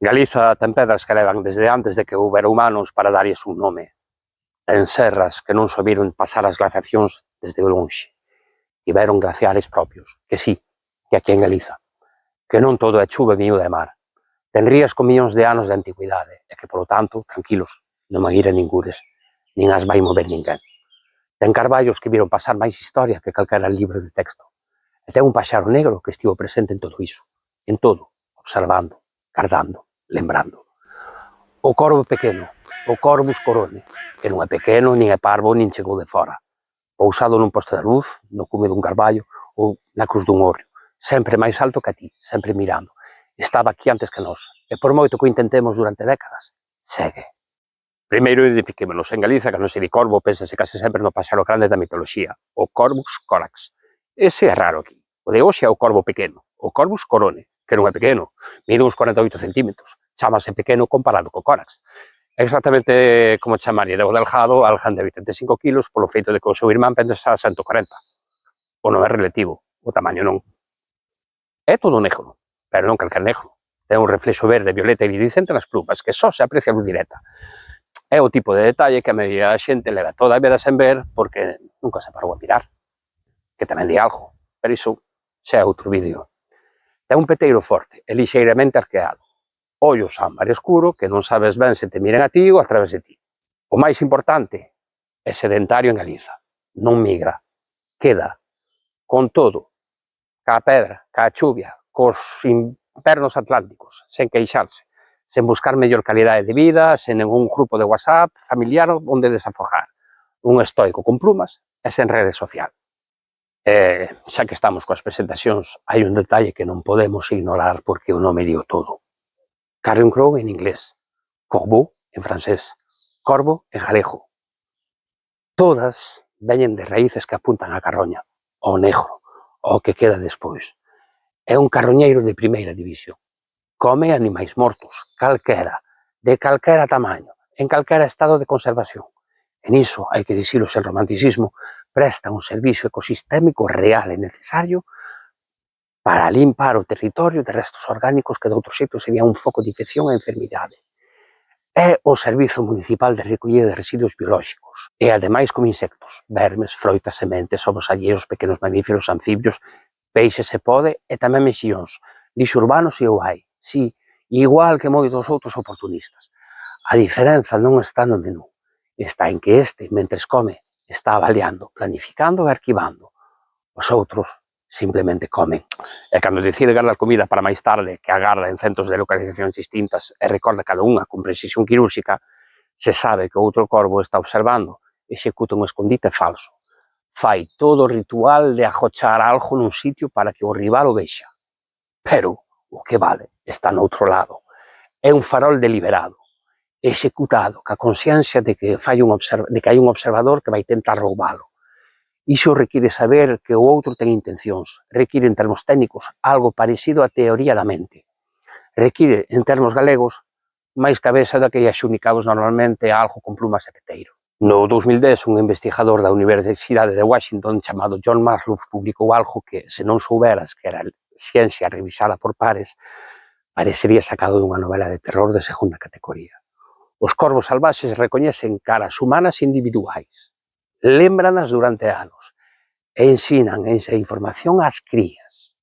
Galiza ten pedras que levan desde antes de que houbera humanos para darlles un nome. Ten serras que non souberon pasar as glaciacións desde lonxe. Tiveron glaciares propios, que sí, que aquí en Galiza. Que non todo é chuva e viño de mar. Ten rías con millóns de anos de antigüidade e que, polo tanto, tranquilos, non van ir a ningures, nin as vai mover ninguén. Ten carballos que viron pasar máis historia que calquera libro de texto. E ten un paxaro negro que estivo presente en todo iso, en todo, observando, guardando, lembrando. O corvo pequeno, o Corvus corone, que non é pequeno, nin é parvo, nin chegou de fora. Pousado nun poste de luz, no cume dun carballo ou na cruz dun orrio, sempre máis alto que a ti, sempre mirando. Estaba aquí antes que nós, e por moito que o intentemos durante décadas, segue. Primeiro identifiquémonos en Galiza, que non se di corvo, pénsase case sempre no paxaro grande da mitoloxía, o Corvus corax. Ese é raro aquí. O de hoxe é o corvo pequeno, o Corvus corone, que non é pequeno, mide uns 48 centímetros, chámase pequeno comparado co corax. É exactamente como chamaría de o delgado al de 85 kilos polo feito de que o seu irmán pensa 140. O non é relativo, o tamaño non. É todo negro, pero non calquer negro. Ten un reflexo verde, violeta e iridiscente nas plumas, que só se aprecia a luz directa. É o tipo de detalle que a maioría da xente leva toda a vida sen ver porque nunca se parou a mirar. Que tamén di algo, pero iso xa é outro vídeo. Ten un peteiro forte e lixeiramente arqueado. Ollo ámbar escuro que non sabes ben se te miran a ti ou a través de ti. O máis importante é sedentario en Galiza. Non migra. Queda con todo, ca pedra, ca chuvia, cos invernos atlánticos, sen queixarse, sen buscar mellor calidade de vida, sen ningún grupo de WhatsApp familiar onde desafogar. Un estoico con plumas e sen rede social. Xa que estamos coas presentacións, hai un detalle que non podemos ignorar porque o nome dio todo. Carrion Crow en inglés, Corbeau en francés, Corvo en galego. Todas veñen de raíces que apuntan á carroña, ao negro, ao que queda despois. É un carroñeiro de primeira división. Come animais mortos, calquera, de calquera tamaño, en calquera estado de conservación. En iso, hai que dicilo sen romanticismo, presta un servicio ecosistémico real e necesario para limpar o territorio de restos orgánicos que de outro xeito sería un foco de infección e enfermidade. É o Servizo Municipal de Recollida de Residuos Biolóxicos e ademais como insectos, vermes, froitas, sementes, ovos alleiros, pequenos mamíferos, anfibios, peixes se pode e tamén mexións, lixo urbano se o hai, si, igual que moitos outros oportunistas. A diferenza non está no menú, está en que este, mentres come, está avaliando, planificando e arquivando. Os outros simplemente comen. E cando decide guardar comida para máis tarde, que agarda en centos de localizacións distintas e recorda cada unha con precisión quirúrxica, se sabe que o outro corvo está observando, executa un escondite falso. Fai todo o ritual de ajochar algo nun sitio para que o rival o vexa. Pero o que vale está no outro lado. É un farol deliberado, executado, ca consciencia de que hai un observador que vai tentar roubalo. Iso require saber que o outro ten intencións, require en termos técnicos algo parecido á teoría da mente. Require, en termos galegos, máis cabeza da que axunicamos normalmente a algo con plumas e peteiro. No 2010, un investigador da Universidade de Washington chamado John Maslow publicou algo que, se non souberas que era ciencia revisada por pares, parecería sacado dunha novela de terror de segunda categoría. Os corvos salvaxes recoñecen caras humanas individuais, lémbranas durante anos e ensinan esa información ás crías.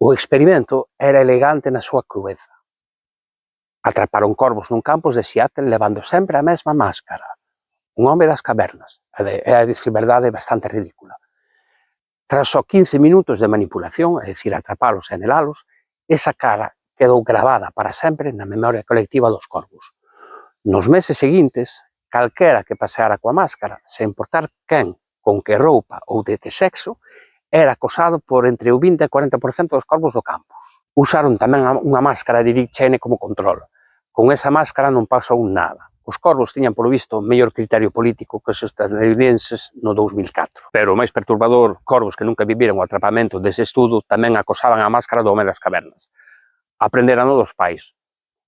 O experimento era elegante na súa crueza. Atraparon corvos nun campus de Seattle levando sempre a mesma máscara. Un home das cavernas, e a dicir verdade bastante ridícula. Tras só 15 minutos de manipulación, é dicir, atrapalos e anelalos, esa cara quedou gravada para sempre na memoria colectiva dos corvos. Nos meses seguintes, calquera que paseara coa máscara, sen importar quen, con que roupa ou de que sexo, era acosado por entre o 20 e 40% dos corvos do campus. Usaron tamén unha máscara de Dick Cheney como control. Con esa máscara non pasou nada. Os corvos tiñan, polo visto, mellor criterio político que os estadounidenses no 2004. Pero o máis perturbador, corvos que nunca viviron o atrapamento dese estudo tamén acosaban a máscara do home das cavernas. Aprenderano dos pais.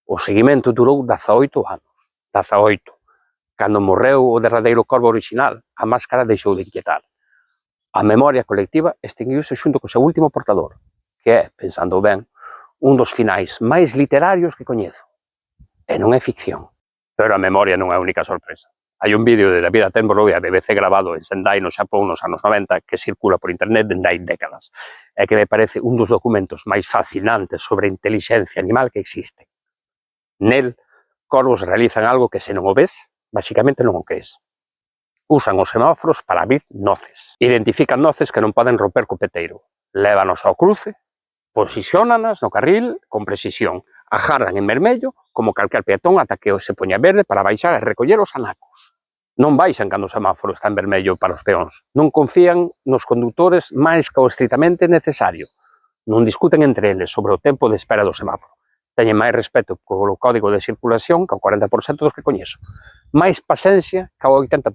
O seguimento durou 18 anos. 18. Cando morreu o derradeiro corvo original, a máscara deixou de inquietar. A memoria colectiva extinguiuse xunto co seu último portador, que é, pensando ben, un dos finais máis literarios que coñezo. E non é ficción. Pero a memoria non é a única sorpresa. Hai un vídeo de David Attenborough e a BBC grabado en Sendai, no Xapón, nos anos 90, que circula por internet dende hai décadas, e que me parece un dos documentos máis fascinantes sobre a intelixencia animal que existe. Nel, corvos realizan algo que se non o ves, basicamente non o crees. Usan os semáforos para abrir noces. Identifican noces que non poden romper co peteiro. Lévanos ao cruce, posiciónanas no carril con precisión, agarran en vermello como calquer peatón ata que se poña verde para baixar e recoller os anacos. Non baixan cando o semáforo está en vermello para os peóns. Non confían nos condutores máis que o estritamente necesario. Non discuten entre eles sobre o tempo de espera do semáforo. Teñen máis respeto polo código de circulación que o 40% dos que coñezo. Máis paciencia que o 80%.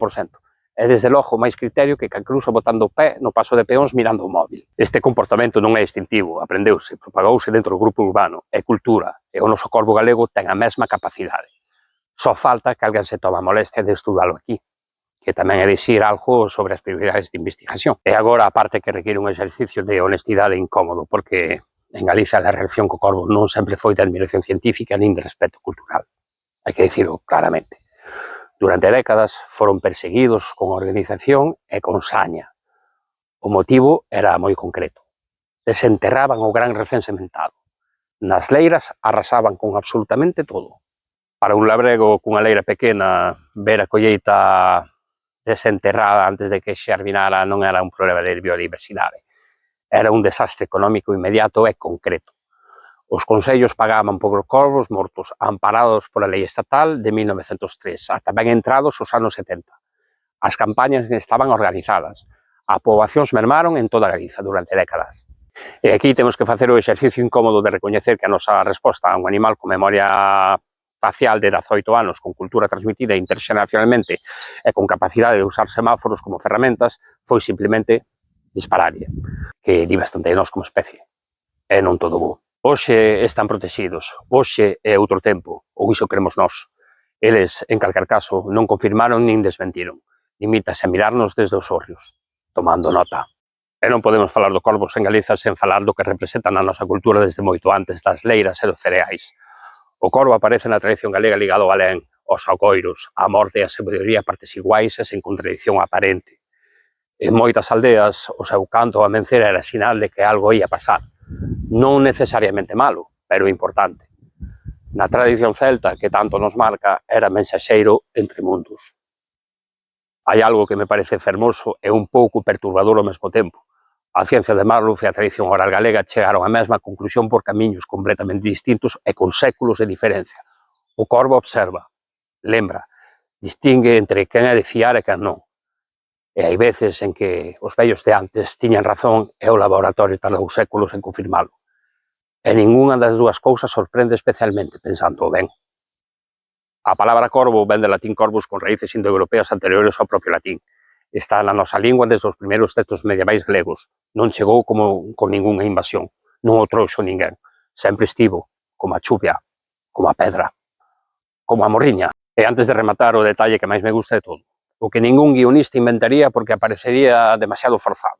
E desde logo máis criterio que incluso botando o pé no paso de peóns mirando o móvil. Este comportamento non é instintivo, aprendeuse, propagouse dentro do grupo urbano, é cultura, e o noso corvo galego ten a mesma capacidade. Só falta que alguén se tome a molestia de estudalo aquí, que tamén é dicir algo sobre as prioridades de investigación. E agora a parte que requiere un exercicio de honestidade incómodo, porque en Galicia a relación co corvo non sempre foi de admiración científica nin de respeto cultural. Hai que dicirlo claramente. Durante décadas foron perseguidos con organización e con saña. O motivo era moi concreto. Desenterraban o gran recén sementado. Nas leiras arrasaban con absolutamente todo. Para un labrego cunha leira pequena, ver a colleita desenterrada antes de que xerminara non era un problema de biodiversidade. Era un desastre económico inmediato e concreto. Os consellos pagaban por corvos mortos amparados pola lei estatal de 1903, ata ben entrados os anos 70. As campañas estaban organizadas. As poboacións mermaron en toda Galiza durante décadas. E aquí temos que facer o exercicio incómodo de recoñecer que a nosa resposta a un animal con memoria facial de 18 anos, con cultura transmitida interxeracionalmente e con capacidade de usar semáforos como ferramentas, foi simplemente dispararia, que di bastante de nós como especie. E non todo bo. Hoxe están protegidos, hoxe é outro tempo, ou iso queremos nós. Eles, en calquer caso, non confirmaron nin desmentiron. Limítase a mirarnos desde os orrios, tomando nota. E non podemos falar do corvo en Galiza sen falar do que representan na nosa cultura desde moito antes das leiras e dos cereais. O corvo aparece na tradición galega ligado ao alén, aos agoiros, á morte e a sabedoría partes iguais e sen contradición aparente. En moitas aldeas, o seu canto ao amencer era sinal de que algo ia pasar. Non necesariamente malo, pero importante. Na tradición celta, que tanto nos marca, era mensaxeiro entre mundos. Hai algo que me parece fermoso e un pouco perturbador ao mesmo tempo. A ciencia de Marlow e a tradición oral galega chegaron á mesma conclusión por camiños completamente distintos e con séculos de diferencia. O corvo observa, lembra, distingue entre quen é de fiar e quen non. E hai veces en que os vellos de antes tiñan razón e o laboratorio tardou séculos en confirmalo. E ningunha das dúas cousas sorprende especialmente, pensando ben. A palabra corvo ven do latín corvus con raíces indoeuropeas anteriores ao propio latín. Está na nosa lingua desde os primeiros textos medievais gregos. Non chegou como con ningunha invasión. Non o trouxo ninguén. Sempre estivo, como a chuvia, como a pedra, como a morriña. E antes de rematar o detalle que máis me gusta de todo, o que ningún guionista inventaría porque aparecería demasiado forzado.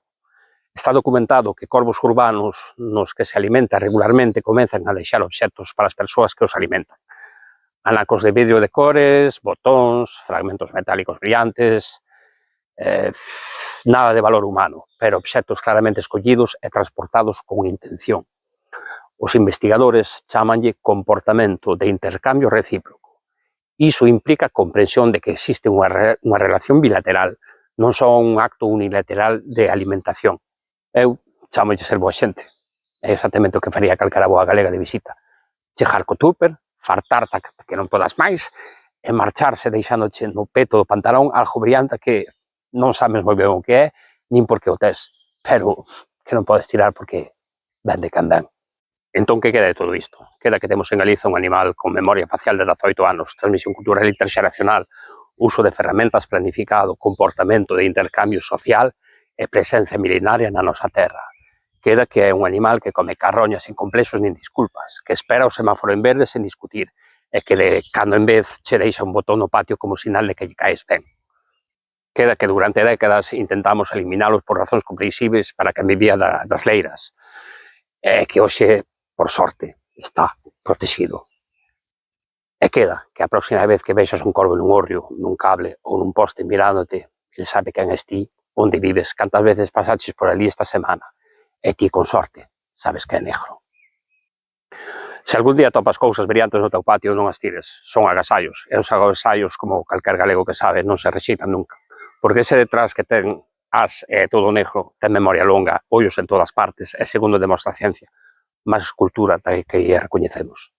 Está documentado que corvos urbanos nos que se alimenta regularmente comenzan a deixar obxectos para as persoas que os alimentan. Anacos de vidrio de cores, botóns, fragmentos metálicos brillantes, nada de valor humano, pero obxectos claramente escollidos e transportados con intención. Os investigadores chamanlle comportamento de intercambio recíproco. Iso implica a comprensión de que existe unha relación bilateral, non só un acto unilateral de alimentación. Eu chamolle ser boa xente. É exactamente o que faría calquera boa galega de visita. Chegar co tupper, fartarte que non podas máis, e marcharse deixándoche no peto do pantalón algo brillante que non sabes moi ben o que é, nin por que o tes, pero que non podes tirar porque ven de can ven. Entón, que queda de todo isto? Queda que temos en Galiza un animal con memoria facial de 18 anos, transmisión cultural interxeracional, uso de ferramentas planificado, comportamento de intercambio social e presencia milenaria na nosa terra. Queda que é un animal que come carroñas sin complexos nin disculpas, que espera o semáforo en verde sen discutir, e que de cando en vez che deixa un botón no patio como sinal de que lle caes ben. Queda que durante décadas intentamos eliminalos por razóns comprensibles para que vivía das leiras, e que hoxe por sorte, está protegido. E queda que a próxima vez que vexas un corvo nun orrio, nun cable ou nun poste mirándote, ele sabe quen és ti, onde vives, cantas veces pasaches por ali esta semana, e ti, con sorte, sabes que é negro. Se algún día topas cousas brillantes no teu patio, non as tires, son agasallos, e os agasallos, como calquer galego que sabe, non se rexeitan nunca, porque ese detrás que ten as todo negro, ten memoria longa, ollos en todas partes, e segundo demostra a ciencia, máis cultura que recoñecemos.